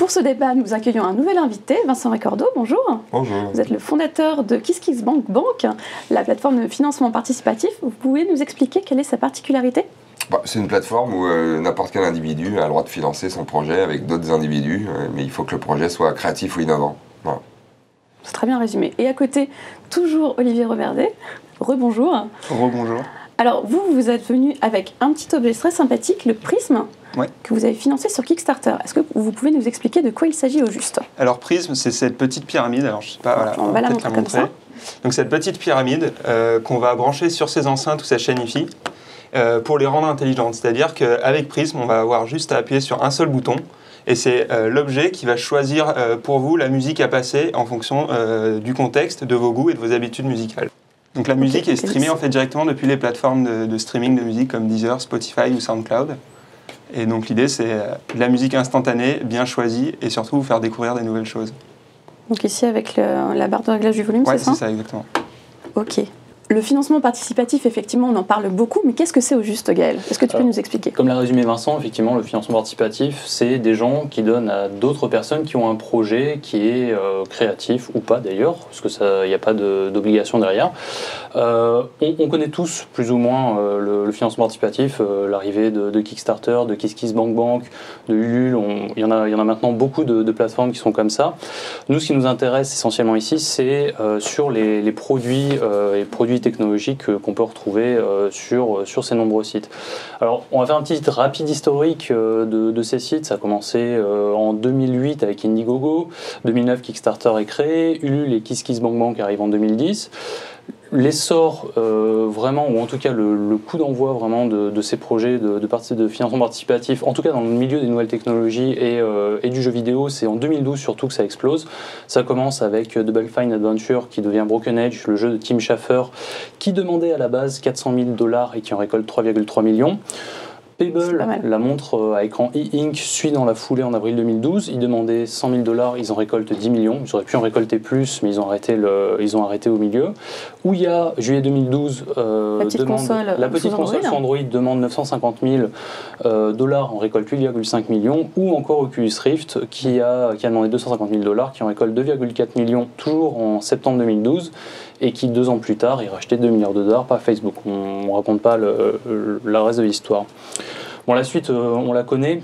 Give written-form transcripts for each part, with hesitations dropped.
Pour ce débat, nous accueillons un nouvel invité, Vincent Ricordo, bonjour. Bonjour. Vous êtes le fondateur de KissKissBankBank, la plateforme de financement participatif. Vous pouvez nous expliquer quelle est sa particularité ? C'est une plateforme où n'importe quel individu a le droit de financer son projet avec d'autres individus, mais il faut que le projet soit créatif ou innovant. Voilà. C'est très bien résumé. Et à côté, toujours Olivier Reverdet. Rebonjour. Rebonjour. Alors, vous êtes venu avec un petit objet très sympathique, le Prism, que vous avez financé sur Kickstarter. Est-ce que vous pouvez nous expliquer de quoi il s'agit au juste ? Alors, Prism, c'est cette petite pyramide. Alors, je sais pas, voilà, on va la montrer comme ça. Donc, cette petite pyramide qu'on va brancher sur ses enceintes ou sa chaîne Hi-Fi pour les rendre intelligentes. C'est-à-dire qu'avec Prism, on va avoir juste à appuyer sur un seul bouton. Et c'est l'objet qui va choisir pour vous la musique à passer en fonction du contexte, de vos goûts et de vos habitudes musicales. Donc la musique est streamée en fait directement depuis les plateformes de streaming de musique comme Deezer, Spotify ou SoundCloud. Et donc l'idée c'est de la musique instantanée, bien choisie et surtout vous faire découvrir des nouvelles choses. Donc ici avec la barre de réglage du volume, c'est ça ? Ouais, c'est ça exactement. Ok. Le financement participatif, effectivement, on en parle beaucoup, mais qu'est-ce que c'est au juste, Gaël ? Est-ce que tu peux nous expliquer ? Comme l'a résumé Vincent, effectivement, le financement participatif, c'est des gens qui donnent à d'autres personnes qui ont un projet qui est créatif ou pas d'ailleurs, parce qu'il n'y a pas d'obligation derrière. On connaît tous plus ou moins le financement participatif, l'arrivée de Kickstarter, de KissKissBankBank, de Ulule, il y en a maintenant beaucoup de plateformes qui sont comme ça. Nous, ce qui nous intéresse essentiellement ici, c'est sur les produits technologiques qu'on peut retrouver sur ces nombreux sites. Alors, on va faire un petit rapide historique de ces sites. Ça a commencé en 2008 avec Indiegogo, 2009 Kickstarter est créé, Ulule et KissKissBankBank arrivent en 2010. L'essor vraiment, ou en tout cas le coup d'envoi vraiment de ces projets de financement participatif, en tout cas dans le milieu des nouvelles technologies et du jeu vidéo, c'est en 2012 surtout que ça explose. Ça commence avec Double Fine Adventure qui devient Broken Age, le jeu de Tim Schafer, qui demandait à la base 400 000 $ et qui en récolte 3,3 millions. Pebble, la montre à écran e-ink, suit dans la foulée en avril 2012. Ils demandaient 100 000 $, ils en récoltent 10 millions. Ils auraient pu en récolter plus, mais ils ont arrêté au milieu. Ouya, juillet 2012, la petite console sous Android demande 950 000 $, en récolte 8,5 millions. Ou encore Oculus Rift, qui a demandé 250 000 $, qui en récolte 2,4 millions, toujours en septembre 2012. Et qui, 2 ans plus tard, est racheté 2 milliards de $ par Facebook. On ne raconte pas le reste de l'histoire. Bon, la suite, on la connaît.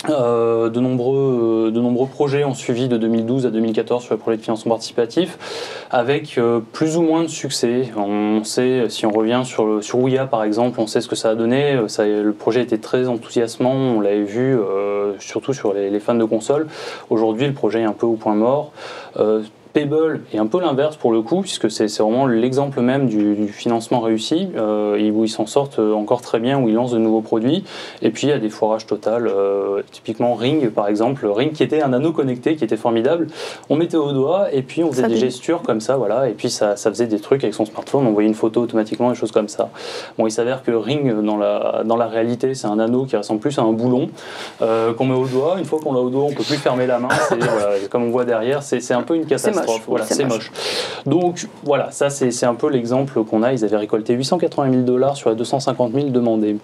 De nombreux projets ont suivi de 2012 à 2014 sur les projets de financement participatif, avec plus ou moins de succès. On sait, si on revient sur Ouya par exemple, on sait ce que ça a donné. Le projet était très enthousiasmant, on l'avait vu surtout sur les fans de consoles. Aujourd'hui, le projet est un peu au point mort. Pebble est un peu l'inverse pour le coup, puisque c'est vraiment l'exemple même du financement réussi, où ils s'en sortent encore très bien, où ils lancent de nouveaux produits. Et puis il y a des foirages total, typiquement Ring par exemple, Ring qui était un anneau connecté, qui était formidable. On mettait au doigt et puis on faisait des gestures comme ça, voilà, et puis ça faisait des trucs avec son smartphone, on voyait une photo automatiquement, des choses comme ça. Bon, il s'avère que Ring, dans la réalité, c'est un anneau qui ressemble plus à un boulon qu'on met au doigt. Une fois qu'on l'a au doigt, on peut plus fermer la main. Voilà, comme on voit derrière, c'est un peu une catastrophe. Voilà, c'est moche. Donc voilà, ça c'est un peu l'exemple qu'on a. Ils avaient récolté 880 000 $ sur les 250 000 demandés.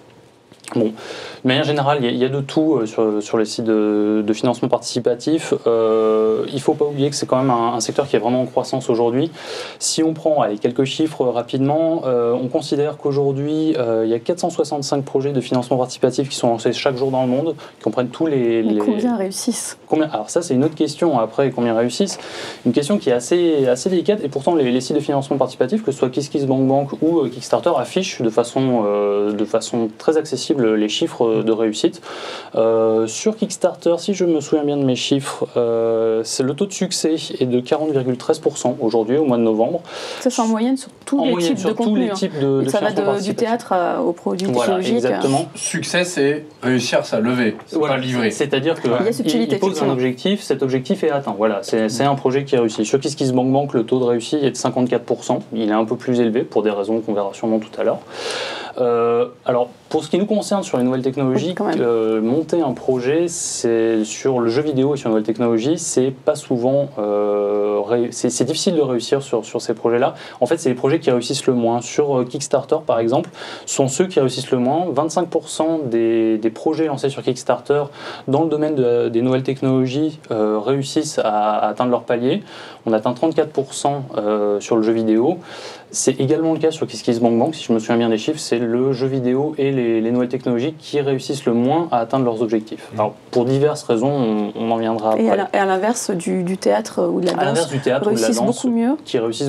Bon, de manière générale, il y a de tout sur les sites de financement participatif. Il ne faut pas oublier que c'est quand même un secteur qui est vraiment en croissance aujourd'hui. Si on prend quelques chiffres rapidement, on considère qu'aujourd'hui, il y a 465 projets de financement participatif qui sont lancés chaque jour dans le monde, qui comprennent tous les... Mais combien réussissent ? Alors ça, c'est une autre question après, combien réussissent. Une question qui est assez délicate, et pourtant les sites de financement participatif, que ce soit KissKissBankBank ou Kickstarter, affichent de façon très accessible les chiffres de réussite. Sur Kickstarter, si je me souviens bien de mes chiffres, c'est le taux de succès est de 40,13% aujourd'hui, au mois de novembre. Ça, c'est en moyenne sur tous les types de contenus. Ça va du théâtre aux produits technologiques. Exactement. Succès, c'est réussir sa levée, c'est pas livrer. C'est-à-dire qu'il pose un objectif, cet objectif est atteint. Voilà, c'est un projet qui réussit. Sur KissKissBankBank, le taux de réussite est de 54%. Il est un peu plus élevé pour des raisons qu'on verra sûrement tout à l'heure. Alors, pour ce qui nous concerne sur les nouvelles technologies, monter un projet sur le jeu vidéo et sur les nouvelles technologies, c'est pas souvent... c'est difficile de réussir sur ces projets-là. En fait, c'est les projets qui réussissent le moins. Sur Kickstarter, par exemple, sont ceux qui réussissent le moins. 25% des projets lancés sur Kickstarter dans le domaine des nouvelles technologies réussissent à atteindre leur palier. On atteint 34% sur le jeu vidéo. C'est également le cas sur KissKissBankBank, si je me souviens bien des chiffres, c'est le jeu vidéo et les nouvelles technologies qui réussissent le moins à atteindre leurs objectifs. Alors, pour diverses raisons, on en viendra après. Et à l'inverse du théâtre ou de la danse, réussissent beaucoup mieux,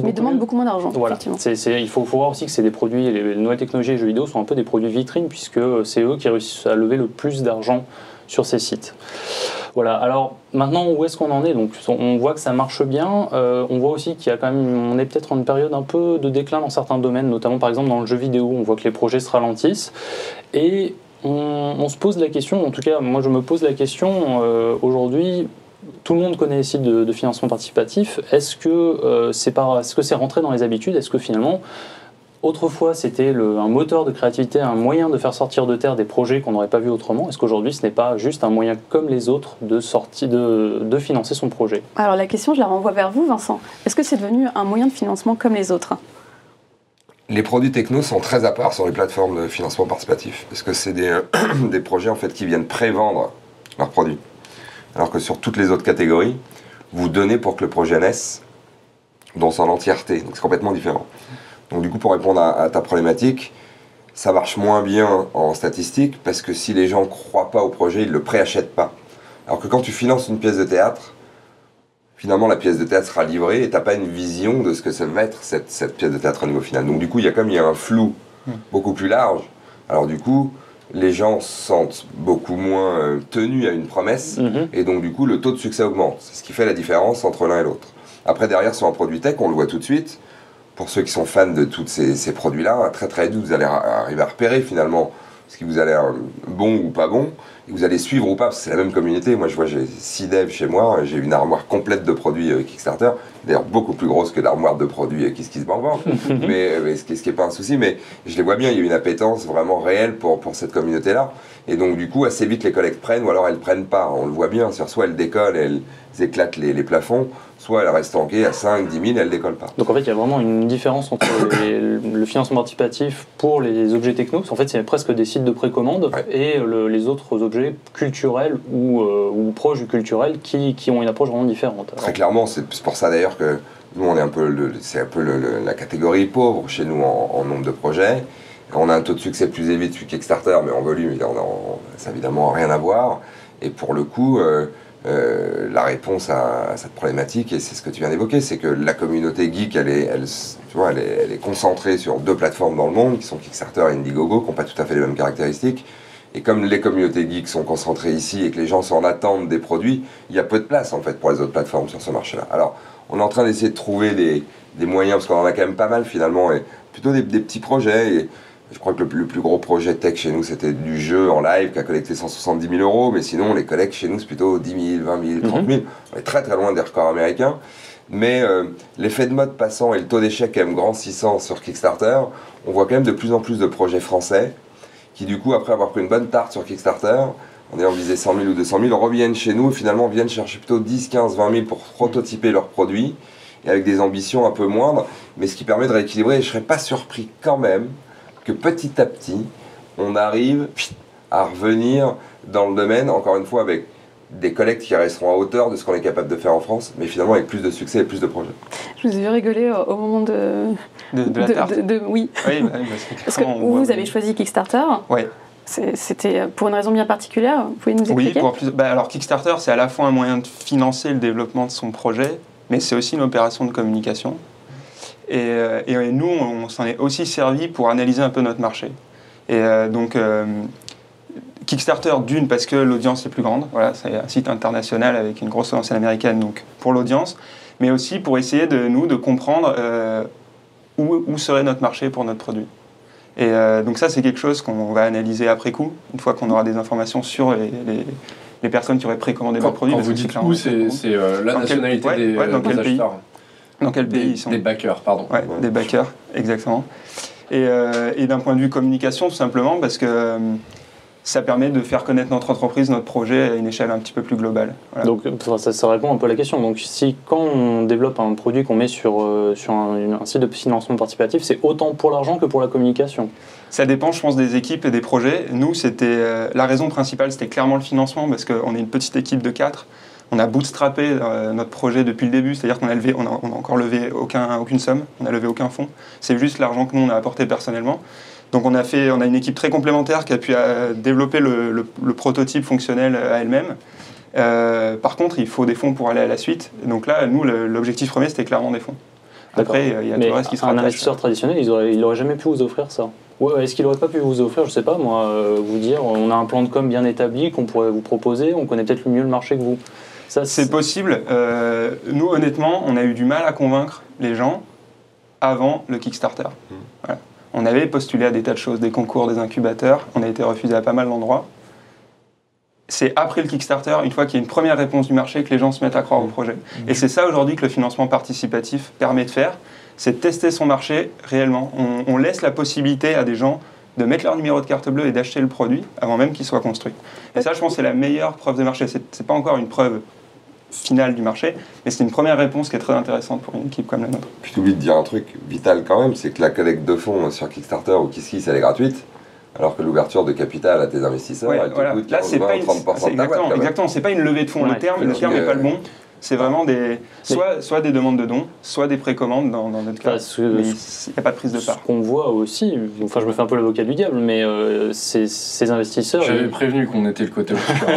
mais demandent beaucoup moins d'argent. Voilà. Il faut voir aussi que c'est des produits, les nouvelles technologies et les jeux vidéo sont un peu des produits vitrines, puisque c'est eux qui réussissent à lever le plus d'argent sur ces sites. Voilà, alors maintenant où est-ce qu'on en est? Donc on voit que ça marche bien, on voit aussi qu'il y a quand même, on est peut-être en une période un peu de déclin dans certains domaines, notamment par exemple dans le jeu vidéo, on voit que les projets se ralentissent et on se pose la question, en tout cas moi je me pose la question aujourd'hui, tout le monde connaît les sites de financement participatif, est-ce que c'est rentré dans les habitudes, est-ce que finalement autrefois, c'était un moteur de créativité, un moyen de faire sortir de terre des projets qu'on n'aurait pas vus autrement. Est-ce qu'aujourd'hui, ce n'est pas juste un moyen comme les autres de financer son projet? Alors la question, je la renvoie vers vous, Vincent. Est-ce que c'est devenu un moyen de financement comme les autres? Les produits techno sont très à part sur les plateformes de financement participatif, parce que c'est des projets en fait, qui viennent pré-vendre leurs produits. Alors que sur toutes les autres catégories, vous donnez pour que le projet naisse dans son entièreté. Donc c'est complètement différent. Donc du coup, pour répondre à ta problématique, ça marche moins bien en statistique parce que si les gens ne croient pas au projet, ils ne le préachètent pas. Alors que quand tu finances une pièce de théâtre, finalement la pièce de théâtre sera livrée et tu n'as pas une vision de ce que ça va être cette pièce de théâtre au niveau final. Donc du coup, il y a un flou beaucoup plus large. Alors du coup, les gens se sentent beaucoup moins tenus à une promesse et donc du coup, le taux de succès augmente. C'est ce qui fait la différence entre l'un et l'autre. Après, derrière, sur un produit tech, on le voit tout de suite. Pour ceux qui sont fans de tous ces produits-là, très très vite, vous allez arriver à repérer finalement ce qui vous a l'air bon ou pas bon, et vous allez suivre ou pas, parce que c'est la même communauté. Moi, je vois, j'ai 6 devs chez moi, j'ai une armoire complète de produits Kickstarter, d'ailleurs beaucoup plus grosse que l'armoire de produits KissKissBankBank, mais ce qui n'est pas un souci, mais je les vois bien, il y a une appétence vraiment réelle pour cette communauté-là, et donc du coup, assez vite, les collectes prennent, ou alors elles prennent pas, on le voit bien, soit elles décollent, elles éclatent les plafonds, soit elle reste tankée à 5, 10 000 et elle ne décolle pas. Donc en fait, il y a vraiment une différence entre le financement participatif pour les objets techno, en fait c'est presque des sites de précommande, et les autres objets culturels ou proches du culturel qui ont une approche vraiment différente. Très clairement, c'est pour ça d'ailleurs que nous on est c'est un peu la catégorie pauvre chez nous en nombre de projets. On a un taux de succès plus élevé depuis Kickstarter, mais en volume, ça n'a évidemment rien à voir. Et pour le coup, la réponse à cette problématique, et c'est ce que tu viens d'évoquer, c'est que la communauté geek, elle est concentrée sur 2 plateformes dans le monde, qui sont Kickstarter et Indiegogo, qui n'ont pas tout à fait les mêmes caractéristiques. Et comme les communautés geeks sont concentrées ici et que les gens sont en attente des produits, il y a peu de place en fait pour les autres plateformes sur ce marché-là. Alors, on est en train d'essayer de trouver des moyens, parce qu'on en a quand même pas mal finalement, et plutôt des petits projets. Et je crois que le plus gros projet tech chez nous, c'était du jeu en live qui a collecté 170 000 €, mais sinon, les collectes chez nous, c'est plutôt 10 000, 20 000, 30 000. On est très très loin des records américains. Mais l'effet de mode passant et le taux d'échec quand même grand 600 sur Kickstarter, on voit quand même de plus en plus de projets français qui, du coup, après avoir pris une bonne tarte sur Kickstarter, en ayant visé 100 000 ou 200 000, reviennent chez nous et finalement viennent chercher plutôt 10, 15, 20 000 pour prototyper leurs produits et avec des ambitions un peu moindres, mais ce qui permet de rééquilibrer. Et je ne serais pas surpris quand même que petit à petit, on arrive à revenir dans le domaine, encore une fois, avec des collectes qui resteront à hauteur de ce qu'on est capable de faire en France, mais finalement avec plus de succès et plus de projets. Je vous ai vu rigoler au moment de la tarte. Oui. Parce que vous avez choisi Kickstarter. Oui. C'était pour une raison bien particulière. Vous pouvez nous expliquer? Oui, alors Kickstarter, c'est à la fois un moyen de financer le développement de son projet, mais c'est aussi une opération de communication. Et nous, on s'en est aussi servi pour analyser un peu notre marché. Et donc, Kickstarter, d'une, parce que l'audience est plus grande. Voilà, c'est un site international avec une grosse audience américaine, donc pour l'audience, mais aussi pour essayer de comprendre où serait notre marché pour notre produit. Et donc ça, c'est quelque chose qu'on va analyser après coup, une fois qu'on aura des informations sur les personnes qui auraient précommandé notre produit. Quand vous dites où, c'est la nationalité des acheteurs. Dans quel pays ils sont. Des backers, pardon. Ouais, des backers, exactement. Et d'un point de vue communication, tout simplement, parce que ça permet de faire connaître notre entreprise, notre projet à une échelle un petit peu plus globale. Voilà. Donc ça répond un peu à la question. Donc si quand on développe un produit qu'on met sur un site de financement participatif, c'est autant pour l'argent que pour la communication? Ça dépend, je pense, des équipes et des projets. Nous, c'était la raison principale, c'était clairement le financement, parce qu'on est une petite équipe de 4. On a bootstrappé notre projet depuis le début, c'est-à-dire qu'on a encore levé aucune somme, on n'a levé aucun fonds. C'est juste l'argent que nous, on a apporté personnellement. Donc on a une équipe très complémentaire qui a pu développer le prototype fonctionnel à elle-même. Par contre, il faut des fonds pour aller à la suite. Donc là, nous, l'objectif premier, c'était clairement des fonds. Après, il y a tout le reste qui sera. Un investisseur traditionnel, il n'aurait jamais pu vous offrir ça. Ouais, est-ce qu'il n'aurait pas pu vous offrir, je sais pas moi, vous dire, on a un plan de com bien établi qu'on pourrait vous proposer, on connaît peut-être mieux le marché que vous. C'est possible. Nous, honnêtement, on a eu du mal à convaincre les gens avant le Kickstarter. Voilà. On avait postulé à des tas de choses, des concours, des incubateurs. On a été refusé à pas mal d'endroits. C'est après le Kickstarter, une fois qu'il y a une première réponse du marché, que les gens se mettent à croire au projet. Et c'est ça aujourd'hui que le financement participatif permet de faire, c'est de tester son marché réellement. On laisse la possibilité à des gens de mettre leur numéro de carte bleue et d'acheter le produit avant même qu'il soit construit. Et ça, je pense, c'est la meilleure preuve de marché. C'est pas encore une preuve finale du marché, mais c'est une première réponse qui est très intéressante pour une équipe comme la nôtre. Puis tu oublies de dire un truc vital quand même, c'est que la collecte de fonds sur Kickstarter ou KissKiss, elle est gratuite, alors que l'ouverture de capital à tes investisseurs, elle te coûte 15, 20, 30% de ta boîte. Exactement, c'est pas une levée de fonds. Le terme n'est pas le bon. C'est vraiment soit des demandes de dons, soit des précommandes dans notre cas. Mais il n'y a pas de prise de part. Ce qu'on voit aussi, enfin je me fais un peu l'avocat du diable, mais ces investisseurs... J'avais prévenu qu'on était le côté obscur.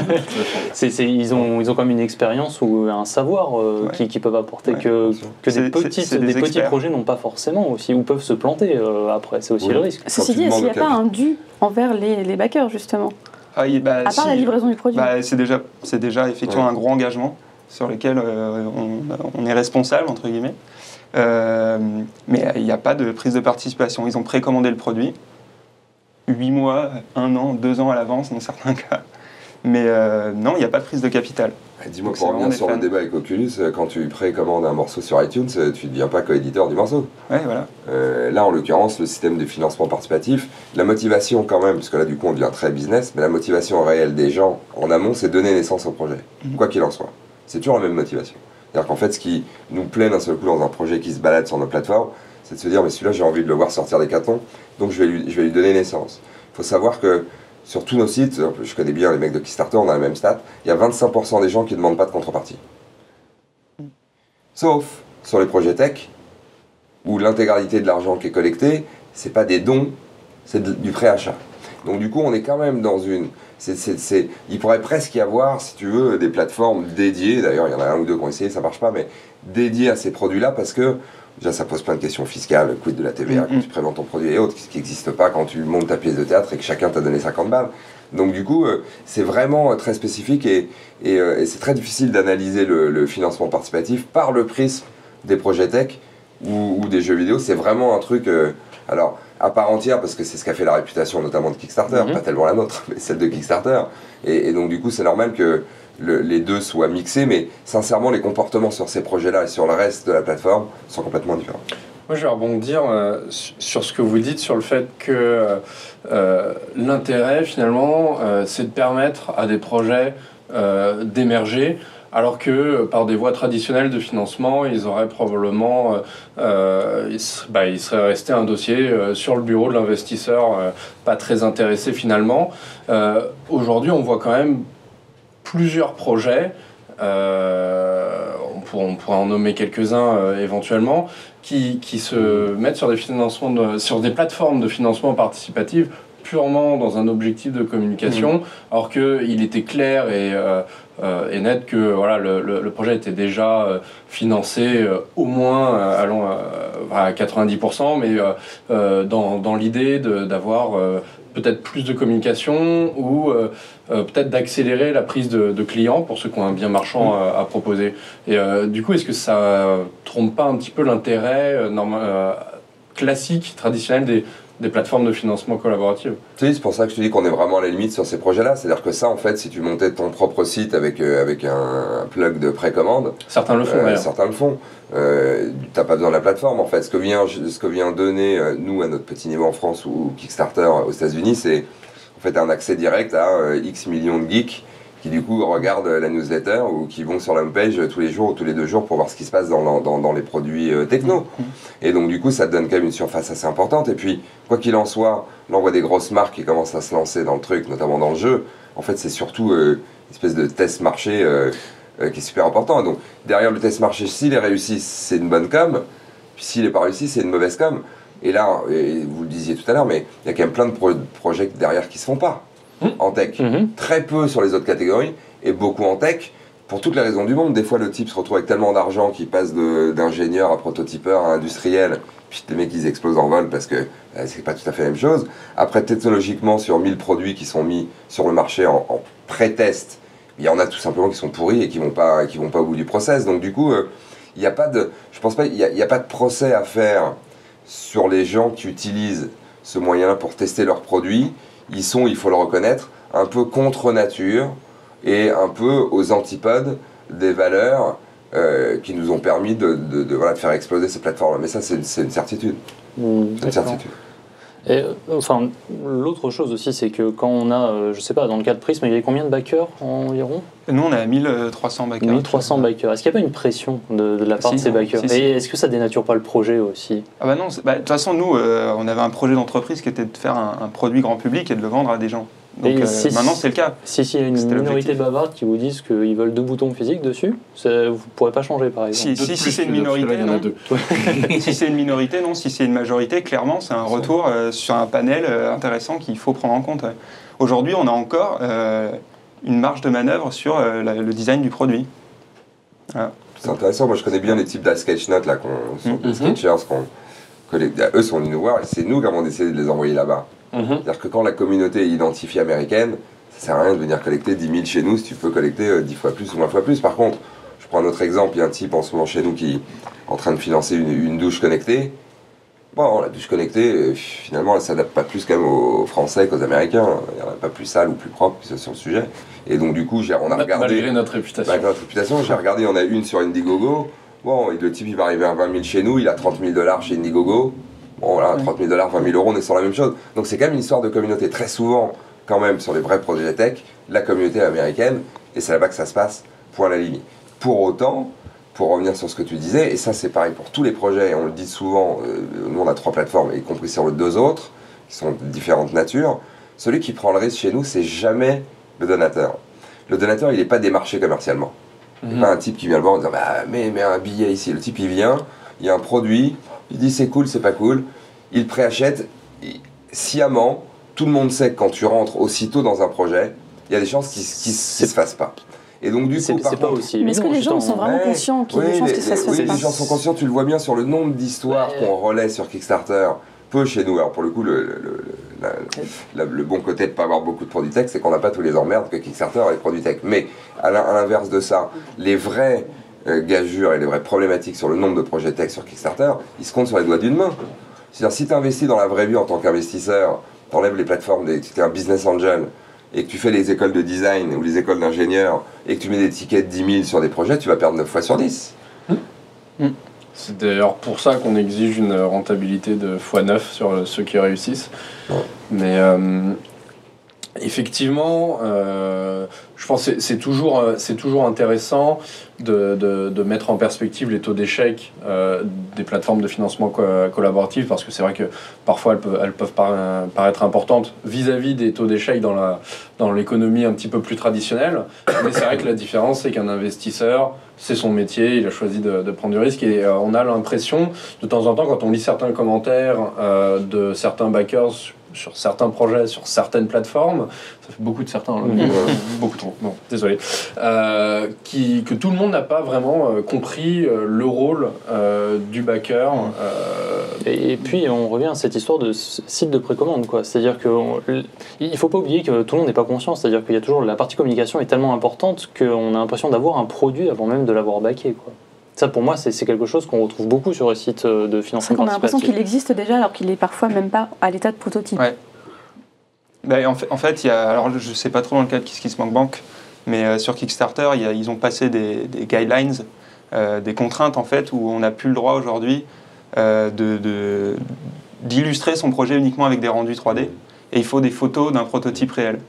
Ils ont quand même une expérience ou un savoir qui peuvent apporter que des petits projets n'ont pas forcément aussi, ou peuvent se planter après. C'est aussi le risque. Ceci dit, est-ce qu'il n'y a pas un dû envers les backers justement à part la livraison du produit? C'est déjà effectivement un gros engagement sur lesquels on est responsable, entre guillemets. Mais il n'y a pas de prise de participation. Ils ont précommandé le produit 8 mois, 1 an, 2 ans à l'avance dans certains cas. Mais non, il n'y a pas de prise de capital. Dis-moi, pour revenir sur le débat avec Oculus, quand tu précommandes un morceau sur iTunes, tu ne deviens pas coéditeur du morceau. Ouais, voilà. Là, en l'occurrence, le système de financement participatif, la motivation quand même, parce que là, du coup, on devient très business, mais la motivation réelle des gens en amont, c'est donner naissance au projet, quoi qu'il en soit. C'est toujours la même motivation. C'est-à-dire qu'en fait, ce qui nous plaît d'un seul coup dans un projet qui se balade sur nos plateformes, c'est de se dire, mais celui-là, j'ai envie de le voir sortir des cartons, donc je vais lui donner naissance. Il faut savoir que sur tous nos sites, je connais bien les mecs de Kickstarter, on a la même stat, il y a 25% des gens qui ne demandent pas de contrepartie. Sauf sur les projets tech, où l'intégralité de l'argent qui est collecté, c'est pas des dons, c'est du préachat. Donc du coup, on est quand même dans une... il pourrait presque y avoir, si tu veux, des plateformes dédiées, d'ailleurs il y en a 1 ou 2 qui ont essayé, ça marche pas, mais dédiées à ces produits-là, parce que déjà ça pose plein de questions fiscales, quid de la TVA, quand tu présentes ton produit et autres, ce qui n'existe pas quand tu montes ta pièce de théâtre et que chacun t'a donné 50 balles. Donc du coup, c'est vraiment très spécifique et c'est très difficile d'analyser le financement participatif par le prisme des projets tech ou des jeux vidéo. C'est vraiment un truc... alors, à part entière, parce que c'est ce qu'a fait la réputation notamment de Kickstarter, pas tellement la nôtre, mais celle de Kickstarter. Et donc du coup, c'est normal que les deux soient mixés, mais sincèrement, les comportements sur ces projets-là et sur le reste de la plateforme sont complètement différents. Moi, je vais rebondir sur ce que vous dites, sur le fait que l'intérêt, finalement, c'est de permettre à des projets d'émerger, alors que par des voies traditionnelles de financement, ils auraient probablement, il serait resté un dossier sur le bureau de l'investisseur, pas très intéressé finalement. Aujourd'hui, on voit quand même plusieurs projets, on pourrait en nommer quelques-uns éventuellement, qui se mettent sur des financements sur des plateformes de financement participatif purement dans un objectif de communication, alors qu'il était clair et net que voilà, le projet était déjà financé au moins à 90%, mais dans l'idée d'avoir peut-être plus de communication ou peut-être d'accélérer la prise de clients pour ceux qui ont un bien marchand à proposer. Et du coup, est-ce que ça trompe pas un petit peu l'intérêt classique, traditionnel des plateformes de financement collaboratif. Tu sais, c'est pour ça que je te dis qu'on est vraiment à la limite sur ces projets-là. C'est-à-dire que ça, en fait, si tu montais ton propre site avec un plug de précommande, Certains le font d'ailleurs. Certains le font. T'as pas besoin de la plateforme, en fait. Ce que vient donner, nous, à notre petit niveau en France ou Kickstarter aux États-Unis, c'est en fait un accès direct à X millions de geeks qui du coup regardent la newsletter ou qui vont sur la homepage tous les jours ou tous les 2 jours pour voir ce qui se passe dans les produits techno. Et donc du coup ça te donne quand même une surface assez importante. Et puis quoi qu'il en soit, là on voit des grosses marques qui commencent à se lancer dans le truc, notamment dans le jeu. En fait c'est surtout une espèce de test marché qui est super important. Et donc derrière le test marché, s'il est réussi, c'est une bonne com. Puis s'il n'est pas réussi, c'est une mauvaise com. Et là, et vous le disiez tout à l'heure, mais il y a quand même plein de projets derrière qui se font pas. En tech, très peu sur les autres catégories et beaucoup en tech pour toutes les raisons du monde. Des fois le type se retrouve avec tellement d'argent qu'il passe d'ingénieur à prototypeur à industriel, puis les mecs ils explosent en vol parce que c'est pas tout à fait la même chose. Après technologiquement sur 1000 produits qui sont mis sur le marché en pré-test, il y en a tout simplement qui sont pourris et qui vont pas au bout du process. Donc du coup il n'y a pas de, je pense pas, il y a pas de procès à faire sur les gens qui utilisent ce moyen-là pour tester leurs produits. Ils sont, il faut le reconnaître, un peu contre nature et un peu aux antipodes des valeurs qui nous ont permis de faire exploser ces plateformes. Mais ça, c'est une certitude. C'est une certitude. Et, enfin, l'autre chose aussi, c'est que quand on a, je sais pas, dans le cas de Prism, il y a combien de backers environ ? Nous, on a 1300 backers. 1300 backers. Est-ce qu'il n'y a pas une pression de la part de ces backers ? Et est-ce que ça dénature pas le projet aussi ? Ah bah non, de toute façon, nous, on avait un projet d'entreprise qui était de faire un produit grand public et de le vendre à des gens. Donc maintenant, c'est le cas. Si il y a une minorité bavarde qui vous disent qu'ils veulent 2 boutons physiques dessus, vous ne pourrez pas changer, par exemple. Si c'est une minorité, non. Si c'est une minorité, non. Si c'est une majorité, clairement, c'est un retour sur un panel intéressant qu'il faut prendre en compte. Aujourd'hui, on a encore une marge de manœuvre sur le design du produit. Voilà. C'est intéressant. Moi, je connais bien les types d'sketchnotes là, des sketchers, eux sont venus nous voir et c'est nous qui avons décidé de les envoyer là-bas. C'est-à-dire que quand la communauté est identifiée américaine, ça sert à rien de venir collecter 10 000 chez nous si tu peux collecter 10 fois plus ou 20 fois plus. Par contre, je prends un autre exemple, il y a un type en ce moment chez nous qui est en train de financer une douche connectée. Bon, la douche connectée, finalement, elle ne s'adapte pas plus quand même aux Français qu'aux Américains. Il n'y en a pas plus sale ou plus propre sur le sujet. Et donc du coup, on a regardé... Malgré notre réputation. Malgré notre réputation, j'ai regardé, il y en a une sur Indiegogo. Bon, le type, il va arriver à 20 000 chez nous, il a 30 000 $ chez Indiegogo. Bon voilà, 30 000 $, 20 000 €, on est sur la même chose. Donc c'est quand même une histoire de communauté. Très souvent, quand même, sur les vrais projets tech, la communauté est américaine, et c'est là-bas que ça se passe, point à la limite. Pour autant, pour revenir sur ce que tu disais, et ça c'est pareil pour tous les projets, et on le dit souvent, nous on a 3 plateformes, y compris sur les 2 autres, qui sont de différentes natures, celui qui prend le risque chez nous, c'est jamais le donateur. Le donateur, il n'est pas démarché commercialement. Il n'est pas un type qui vient le voir en disant bah, mets un billet ici. Le type, il vient, il y a un produit, il dit c'est cool, c'est pas cool, il préachète sciemment. Tout le monde sait que quand tu rentres aussitôt dans un projet, il y a des chances qu'il ne se fasse pas. Et donc du coup, c'est pas aussi. Mais est-ce que les gens sont vraiment conscients qu'il y a des chances que ça se fasse pas ? Les gens sont conscients, tu le vois bien sur le nombre d'histoires qu'on relaie sur Kickstarter, peu chez nous. Alors pour le coup, le bon côté de ne pas avoir beaucoup de produits tech, c'est qu'on n'a pas tous les emmerdes que Kickstarter a les produits tech. Mais à l'inverse de ça, les vraies gageures et les vraies problématiques sur le nombre de projets tech sur Kickstarter, ils se comptent sur les doigts d'une main. C'est-à-dire si tu investis dans la vraie vie en tant qu'investisseur, tu enlèves les plateformes, tu es un business angel, et que tu fais les écoles de design ou les écoles d'ingénieurs, et que tu mets des tickets de 10 000 sur des projets, tu vas perdre 9 fois sur 10. C'est d'ailleurs pour ça qu'on exige une rentabilité de x9 sur ceux qui réussissent. Mais effectivement, je pense que c'est toujours intéressant de mettre en perspective les taux d'échec des plateformes de financement collaboratif, parce que c'est vrai que parfois elles peuvent paraître importantes vis-à-vis des taux d'échec dans l'économie un petit peu plus traditionnelle. Mais c'est vrai que la différence, c'est qu'un investisseur, c'est son métier, il a choisi de prendre du risque, et on a l'impression, de temps en temps, quand on lit certains commentaires de certains backers sur certains projets, sur certaines plateformes, ça fait beaucoup de certains, beaucoup trop, non, désolé, que tout le monde n'a pas vraiment compris le rôle du backer. Et puis on revient à cette histoire de site de précommande, quoi. C'est-à-dire qu'il ne faut pas oublier que tout le monde n'est pas conscient, c'est-à-dire qu'il y a toujours la partie communication est tellement importante qu'on a l'impression d'avoir un produit avant même de l'avoir backé, quoi. Ça, pour moi, c'est quelque chose qu'on retrouve beaucoup sur les sites de financement participatif. On a l'impression qu'il existe déjà alors qu'il est parfois même pas à l'état de prototype. Ouais. Ben, en fait, alors je ne sais pas trop dans le cas de KissKissBankBank, mais sur Kickstarter, ils ont passé des guidelines, des contraintes en fait, où on n'a plus le droit aujourd'hui d'illustrer son projet uniquement avec des rendus 3D, et il faut des photos d'un prototype réel.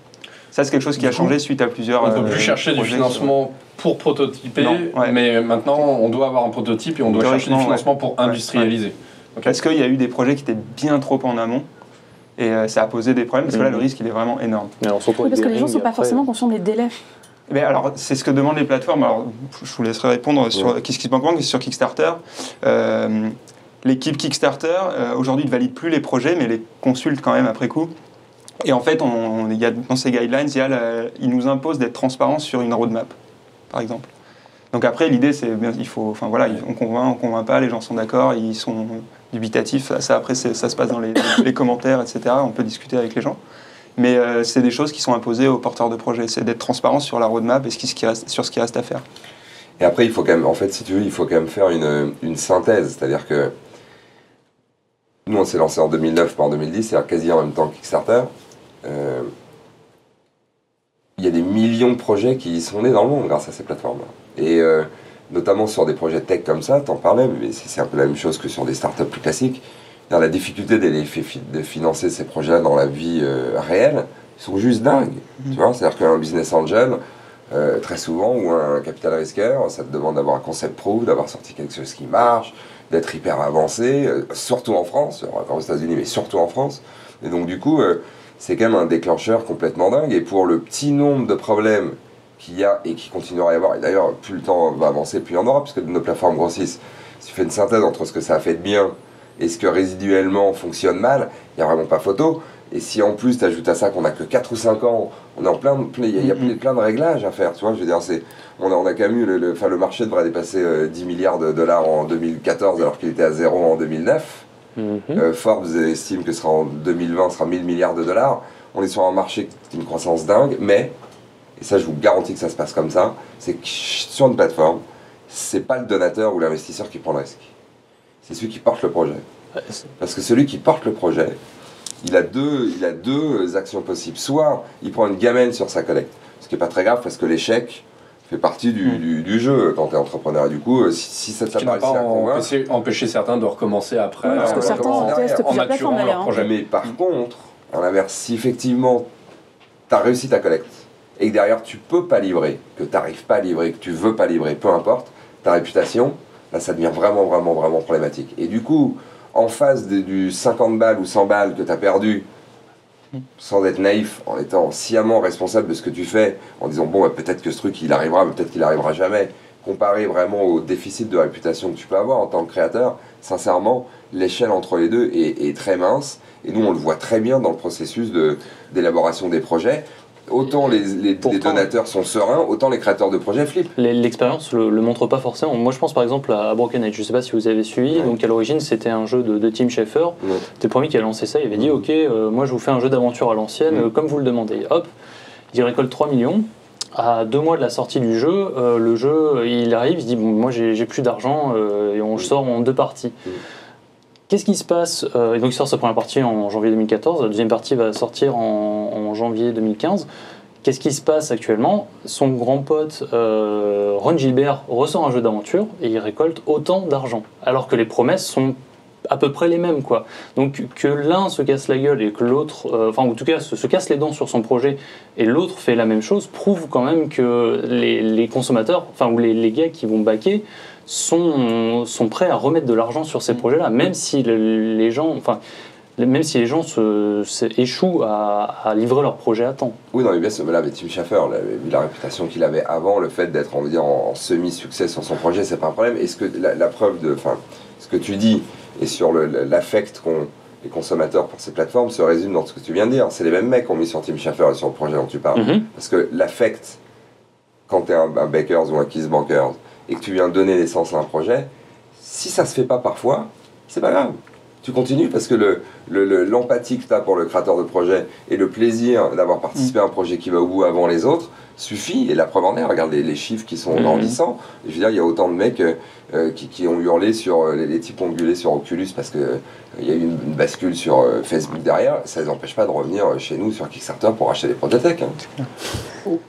Ça, c'est quelque chose qui a changé suite à plusieurs... On ne peut plus chercher du financement pour prototyper, mais maintenant, on doit avoir un prototype et on doit chercher du financement pour industrialiser. Okay. Parce qu'il y a eu des projets qui étaient bien trop en amont, et ça a posé des problèmes, parce que là, le risque, il est vraiment énorme. Alors, parce que les gens ne sont pas forcément conscients des délais. Mais alors, c'est ce que demandent les plateformes. Alors, je vous laisserai répondre sur KissKissBankBank et sur Kickstarter. L'équipe Kickstarter, aujourd'hui, ne valide plus les projets, mais les consulte quand même après coup. Et en fait, il y a, dans ces guidelines, ils nous imposent d'être transparents sur une roadmap, par exemple. Donc après, l'idée, c'est on convainc pas, les gens sont d'accord, ils sont dubitatifs. Ça après, ça se passe dans les commentaires, etc. On peut discuter avec les gens. Mais c'est des choses qui sont imposées aux porteurs de projets. C'est d'être transparent sur la roadmap et sur ce qui reste à faire. Et après, il faut quand même, en fait, si tu veux, il faut quand même faire une synthèse. C'est-à-dire que nous, on s'est lancé en 2009, pas en 2010, c'est-à-dire quasi en même temps que Kickstarter. Il y a des millions de projets qui sont nés dans le monde grâce à ces plateformes. Et notamment sur des projets tech comme ça, t'en parlais, mais c'est un peu la même chose que sur des startups plus classiques. La difficulté de financer ces projets dans la vie réelle, ils sont juste dingues. Tu vois, c'est-à-dire qu'un business angel, très souvent, ou un capital risqueur, ça te demande d'avoir un concept proof, d'avoir sorti quelque chose qui marche, d'être hyper avancé, surtout en France, encore aux États-Unis, mais surtout en France. Et donc du coup, c'est quand même un déclencheur complètement dingue. Et pour le petit nombre de problèmes qu'il y a et qui continuera à y avoir, et d'ailleurs, plus le temps va avancer, plus il y en aura, puisque nos plateformes grossissent. Si tu fais une synthèse entre ce que ça a fait de bien et ce que résiduellement fonctionne mal, il n'y a vraiment pas photo. Et si en plus tu ajoutes à ça qu'on n'a que 4 ou 5 ans, on est en il y a plein de réglages à faire. Tu vois, je veux dire, on a quand même eu le marché devrait dépasser 10 milliards de dollars en 2014 alors qu'il était à 0 en 2009. Forbes estime que en 2020 sera 1000 milliards de dollars. On est sur un marché qui a une croissance dingue, mais, et ça je vous garantis que ça se passe comme ça, c'est que sur une plateforme, c'est pas le donateur ou l'investisseur qui prend le risque. C'est celui qui porte le projet. Parce que celui qui porte le projet, il a deux actions possibles. Soit il prend une gamelle sur sa collecte, ce qui n'est pas très grave parce que l'échec fait partie du jeu quand tu es entrepreneur. Et du coup, si ça t'a pas réussi à empêcher certains de recommencer après. Oui, parce que certains testent plusieurs plateformes d'ailleurs. Mais par contre, à l'inverse, si effectivement tu as réussi ta collecte et que derrière tu peux pas livrer, que tu n'arrives pas à livrer, que tu veux pas livrer, peu importe, ta réputation, là ça devient vraiment problématique. Et du coup, en face du 50 balles ou 100 balles que tu as perdu, sans être naïf, en étant sciemment responsable de ce que tu fais, en disant bon, peut-être que ce truc il arrivera, mais peut-être qu'il n'arrivera jamais, comparé vraiment au déficit de réputation que tu peux avoir en tant que créateur, sincèrement, l'échelle entre les deux est très mince. Et nous, on le voit très bien dans le processus d'élaboration des projets. Autant les donateurs sont sereins, autant les créateurs de projets flippent. L'expérience le montre pas forcément. Moi, je pense par exemple à Broken Age. Je ne sais pas si vous avez suivi. Donc, à l'origine, c'était un jeu de Tim Schafer. C'était le premier qui a lancé ça. Il avait dit ok, moi, je vous fais un jeu d'aventure à l'ancienne, comme vous le demandez. Hop, il récolte 3 millions. À 2 mois de la sortie du jeu, le jeu, il arrive, il se dit bon, moi, j'ai plus d'argent et on sort en 2 parties. Qu'est-ce qui se passe et donc il sort sa première partie en janvier 2014, la deuxième partie va sortir en janvier 2015. Qu'est-ce qui se passe actuellement? Son grand pote Ron Gilbert ressort un jeu d'aventure et il récolte autant d'argent, alors que les promesses sont à peu près les mêmes, quoi. Donc que l'un se casse la gueule et que l'autre, en tout cas se casse les dents sur son projet et l'autre fait la même chose, prouve quand même que les consommateurs, ou les gars qui vont backer, sont prêts à remettre de l'argent sur ces projets-là, même si les gens échouent à livrer leur projet à temps. Oui, non, mais bien sûr, là, Tim Schafer, vu la réputation qu'il avait avant, le fait d'être, on va dire, en semi-succès sur son projet, c'est pas un problème. Est-ce que la preuve ce que tu dis et sur l'affect qu'ont les consommateurs pour ces plateformes se résume dans ce que tu viens de dire. C'est les mêmes mecs qui ont mis sur Tim Schafer et sur le projet dont tu parles. Parce que l'affect, quand tu es un Bakers ou un KissBankers, et que tu viens donner naissance à un projet, si ça se fait pas parfois, c'est pas grave. Tu continues parce que l'empathie que tu as pour le créateur de projet et le plaisir d'avoir participé à un projet qui va au bout avant les autres suffit. Et la preuve en est, regarde les chiffres qui sont grandissants. Je veux dire, il y a autant de mecs qui ont hurlé sur, les types ont gueulé sur Oculus parce que il y a eu une bascule sur Facebook derrière. Ça ne les empêche pas de revenir chez nous sur Kickstarter pour acheter des produits tech.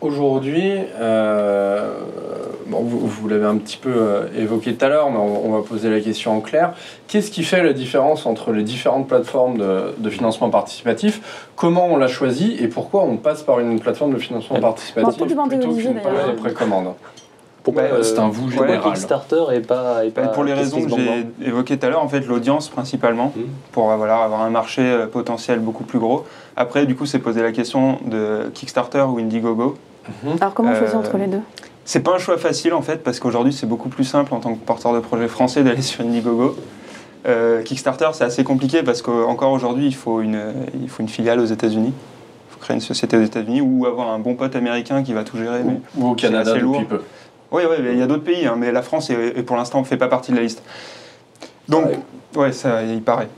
Aujourd'hui, bon, vous l'avez un petit peu évoqué tout à l'heure, mais on va poser la question en clair. Qu'est-ce qui fait la différence entre les différentes plateformes de financement participatif? Comment on l'a choisi et pourquoi on passe par une plateforme de financement participatif plutôt qu'une page de précommande? C'est un vous général. Kickstarter et pas pour les raisons que j'ai évoquées tout à l'heure, en fait, l'audience principalement, pour avoir un marché potentiel beaucoup plus gros. Après, du coup, c'est poser la question de Kickstarter ou Indiegogo. Alors, comment choisir entre les deux? C'est pas un choix facile, en fait, parce qu'aujourd'hui, c'est beaucoup plus simple en tant que porteur de projet français d'aller sur Indiegogo. Kickstarter, c'est assez compliqué parce qu'encore aujourd'hui, il faut une filiale aux États-Unis. Il faut créer une société aux États-Unis ou avoir un bon pote américain qui va tout gérer. Ou au Canada depuis peu. Oui, il y a d'autres pays, hein, mais la France, est pour l'instant, ne fait pas partie de la liste. Donc, ça, il paraît.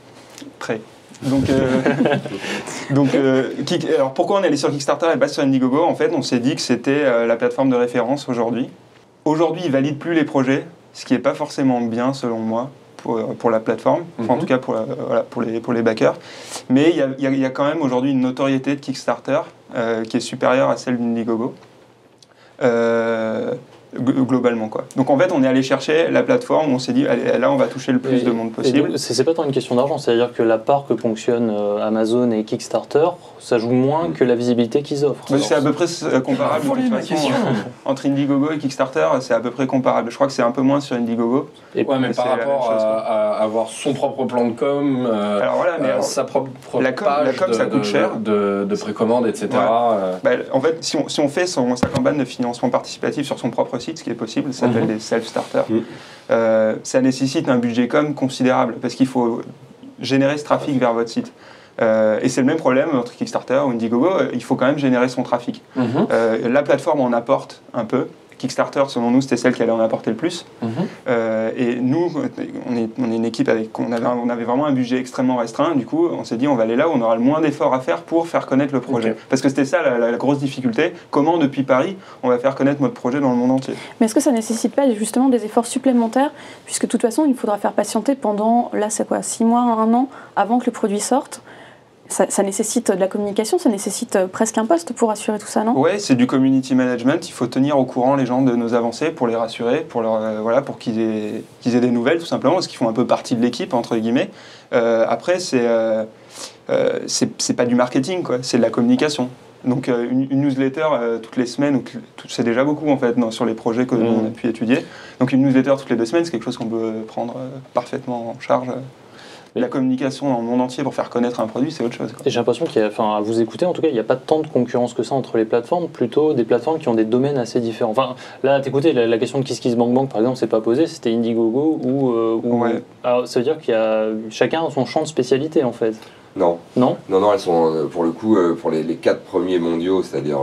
Prêt. Donc, alors pourquoi on est allé sur Kickstarter et pas sur Indiegogo? En fait, on s'est dit que c'était la plateforme de référence aujourd'hui. Aujourd'hui, ils ne valident plus les projets, ce qui n'est pas forcément bien, selon moi, pour la plateforme, enfin, en tout cas pour les backers. Mais il y a quand même aujourd'hui une notoriété de Kickstarter qui est supérieure à celle d'Indiegogo. Globalement, quoi. Donc en fait, on est allé chercher la plateforme où on s'est dit, allez, là, on va toucher le plus de monde possible. C'est pas tant une question d'argent, c'est-à-dire que la part que ponctionnent Amazon et Kickstarter, ça joue moins que la visibilité qu'ils offrent. C'est à peu près comparable. Entre Indiegogo et Kickstarter, c'est à peu près comparable. Je crois que c'est un peu moins sur Indiegogo. Mais par rapport à avoir son propre plan de com, sa propre page ça coûte cher. de précommande, etc. En fait, si on fait sa campagne de financement participatif sur son propre site, ce qui est possible, ça s'appelle des self-starters. Ça nécessite un budget com considérable parce qu'il faut générer ce trafic vers votre site. Et c'est le même problème entre Kickstarter ou Indiegogo, il faut quand même générer son trafic. La plateforme en apporte un peu. Kickstarter, selon nous, c'était celle qui allait en apporter le plus. Et nous, on est une équipe on avait vraiment un budget extrêmement restreint. Du coup, on s'est dit, on va aller là où on aura le moins d'efforts à faire pour faire connaître le projet. Parce que c'était ça la grosse difficulté. Comment, depuis Paris, on va faire connaître notre projet dans le monde entier? Mais est-ce que ça ne nécessite pas justement des efforts supplémentaires? Puisque de toute façon, il faudra faire patienter pendant, là, c'est quoi, 6 mois, 1 an, avant que le produit sorte? Ça nécessite de la communication, ça nécessite presque un poste pour assurer tout ça, non? Oui, c'est du community management. Il faut tenir au courant les gens de nos avancées pour les rassurer, pour qu'ils aient des nouvelles, tout simplement, parce qu'ils font un peu partie de l'équipe, entre guillemets. Après, c'est pas du marketing, quoi. C'est de la communication. Donc une newsletter toutes les semaines, c'est déjà beaucoup en fait sur les projets que l'on a pu étudier. Donc une newsletter toutes les 2 semaines, c'est quelque chose qu'on peut prendre parfaitement en charge. La communication dans le monde entier pour faire connaître un produit, c'est autre chose, quoi. Et j'ai l'impression à vous écouter, en tout cas, il n'y a pas tant de concurrence que ça entre les plateformes, plutôt des plateformes qui ont des domaines assez différents. Enfin, là, t'écoutez, la question de KissKissBankBank, par exemple, c'est pas posée, c'était Indiegogo ou Alors, ça veut dire qu'il y a chacun son champ de spécialité, en fait. Non, elles sont, pour le coup, pour les 4 premiers mondiaux, c'est-à-dire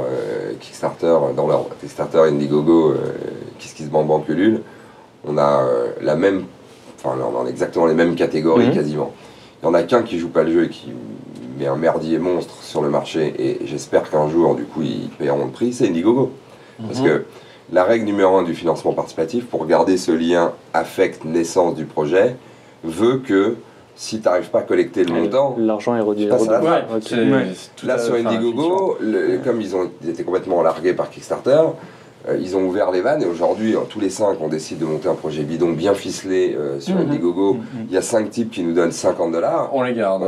Kickstarter, dans leur Kickstarter, Indiegogo, KissKissBankBank, Ulule, on a la même. Enfin, on a exactement les mêmes catégories quasiment. Il n'y en a qu'un qui joue pas le jeu et qui met un merdier monstre sur le marché, et j'espère qu'un jour, du coup, ils paieront le prix, c'est Indiegogo. Parce que la règle numéro 1 du financement participatif, pour garder ce lien affect-naissance du projet, veut que si tu n'arrives pas à collecter le montant, l'argent est réduit. Là, sur Indiegogo, comme ils ont été complètement largués par Kickstarter, ils ont ouvert les vannes, et aujourd'hui, tous les 5, on décide de monter un projet bidon bien ficelé sur Indiegogo. Il y a 5 types qui nous donnent $50. On les garde.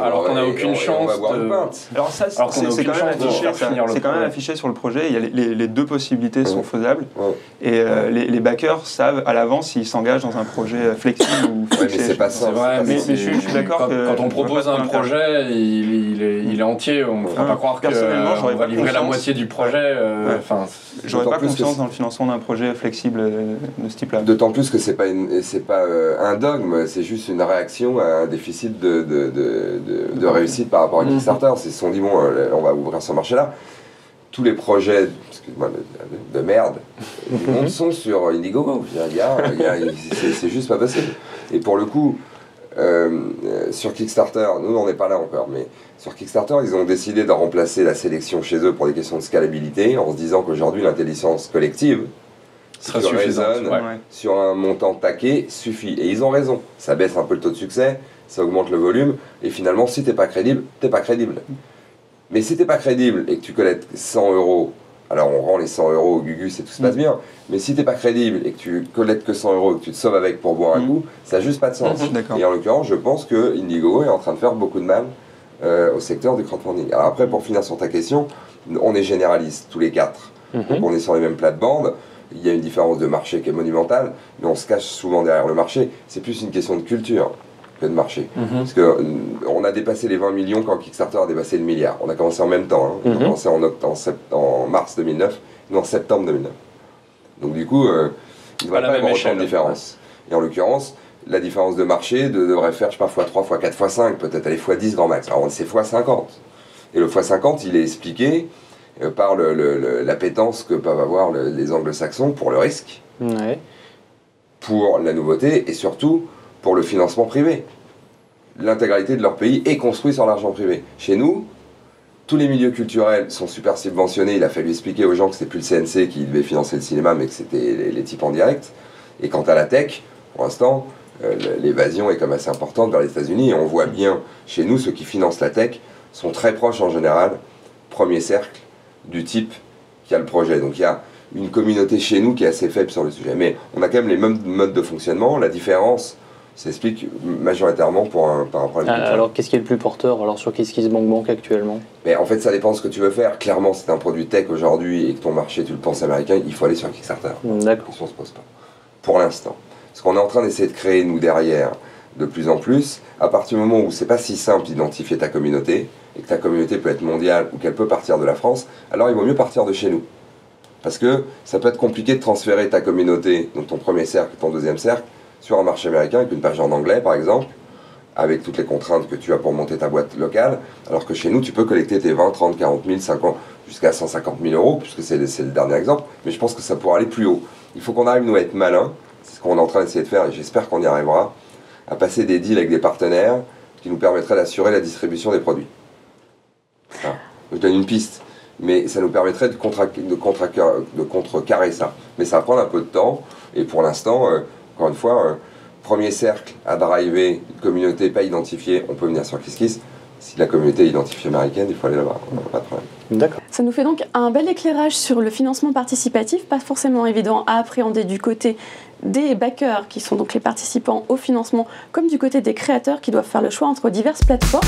Alors qu'on n'a aucune chance. On va boire une pinte. Alors ça, c'est quand même affiché sur le projet. Il y a les 2 possibilités sont faisables. Et les backers savent à l'avance s'ils s'engagent dans un projet flexible ou fixé. Mais c'est pas ça. Mais je suis d'accord que quand on propose un projet, il est entier. On ne fera pas croire qu'on va livrer la moitié du projet. J'aurais pas confiance dans le financement d'un projet flexible de ce type-là. D'autant plus que c'est pas un dogme, c'est juste une réaction à un déficit de réussite par rapport à Kickstarter. Ils se sont dit, bon, on va ouvrir ce marché-là. Tous les projets, excuse-moi, de merde du monde sont sur Indiegogo. C'est juste pas possible. Et pour le coup, sur Kickstarter, nous on n'est pas là encore, mais sur Kickstarter, ils ont décidé de remplacer la sélection chez eux pour des questions de scalabilité, en se disant qu'aujourd'hui l'intelligence collective Sera suffisante. sur un montant taqué suffit. Et ils ont raison. Ça baisse un peu le taux de succès, ça augmente le volume, et finalement, si t'es pas crédible, t'es pas crédible. Mais si t'es pas crédible et que tu collectes 100 €, alors on rend les 100 € au Gugus et tout se passe bien, mais si t'es pas crédible et que tu collectes que 100 € et que tu te sauves avec pour boire un coup, ça n'a juste pas de sens. Et en l'occurrence, je pense que Indiegogo est en train de faire beaucoup de mal au secteur du crowdfunding. Alors après, pour finir sur ta question, on est généralistes tous les quatre. Donc on est sur les mêmes plates-bandes. Il y a une différence de marché qui est monumentale, mais on se cache souvent derrière le marché. C'est plus une question de culture que de marché. Parce qu'on a dépassé les 20 millions quand Kickstarter a dépassé le milliard. On a commencé en même temps. On a commencé en mars 2009, nous en septembre 2009. Donc du coup, il ne va pas y avoir autant de différence. Et en l'occurrence, la différence de marché devrait faire, je sais pas, x3, x4, x5, peut-être aller x10 grand max. Alors c'est x50. Et le x50, il est expliqué par l'appétence que peuvent avoir les anglo-saxons pour le risque, pour la nouveauté et surtout pour le financement privé. L'intégralité de leur pays est construite sur l'argent privé. Chez nous, tous les milieux culturels sont super subventionnés. Il a fallu expliquer aux gens que c'était plus le CNC qui devait financer le cinéma, mais que c'était les types en direct. Et quant à la tech, pour l'instant, l'évasion est quand même assez importante vers les États-Unis. Et on voit bien, chez nous, ceux qui financent la tech sont très proches en général, premier cercle, du type qui a le projet. Donc il y a une communauté chez nous qui est assez faible sur le sujet. Mais on a quand même les mêmes modes de fonctionnement. La différence s'explique majoritairement par un problème. Alors qu'est-ce qui est le plus porteur alors sur KissKissBankBank actuellement? Mais en fait, ça dépend de ce que tu veux faire. Clairement, si c'est un produit tech aujourd'hui et que ton marché, tu le penses américain, il faut aller sur Kickstarter. D'accord. La question se pose pas. Pour l'instant. Parce qu'on est en train d'essayer de créer, nous, derrière, de plus en plus, à partir du moment où c'est pas si simple d'identifier ta communauté, et que ta communauté peut être mondiale ou qu'elle peut partir de la France, alors il vaut mieux partir de chez nous. Parce que ça peut être compliqué de transférer ta communauté, donc ton premier cercle, ton deuxième cercle, sur un marché américain avec une page en anglais par exemple, avec toutes les contraintes que tu as pour monter ta boîte locale, alors que chez nous tu peux collecter tes 20, 30, 40 000, 50, jusqu'à 150 000 €, puisque c'est le dernier exemple, mais je pense que ça pourra aller plus haut. Il faut qu'on arrive nous à être malins, c'est ce qu'on est en train d'essayer de faire et j'espère qu'on y arrivera, à passer des deals avec des partenaires qui nous permettraient d'assurer la distribution des produits. Ah, je donne une piste, mais ça nous permettrait de contrecarrer ça. Mais ça va prendre un peu de temps, et pour l'instant, encore une fois, premier cercle à driver, une communauté pas identifiée, on peut venir sur KissKiss. Si la communauté est identifiée américaine, il faut aller là-bas, pas de problème. D'accord. Ça nous fait donc un bel éclairage sur le financement participatif, pas forcément évident à appréhender du côté des backers, qui sont donc les participants au financement, comme du côté des créateurs qui doivent faire le choix entre diverses plateformes.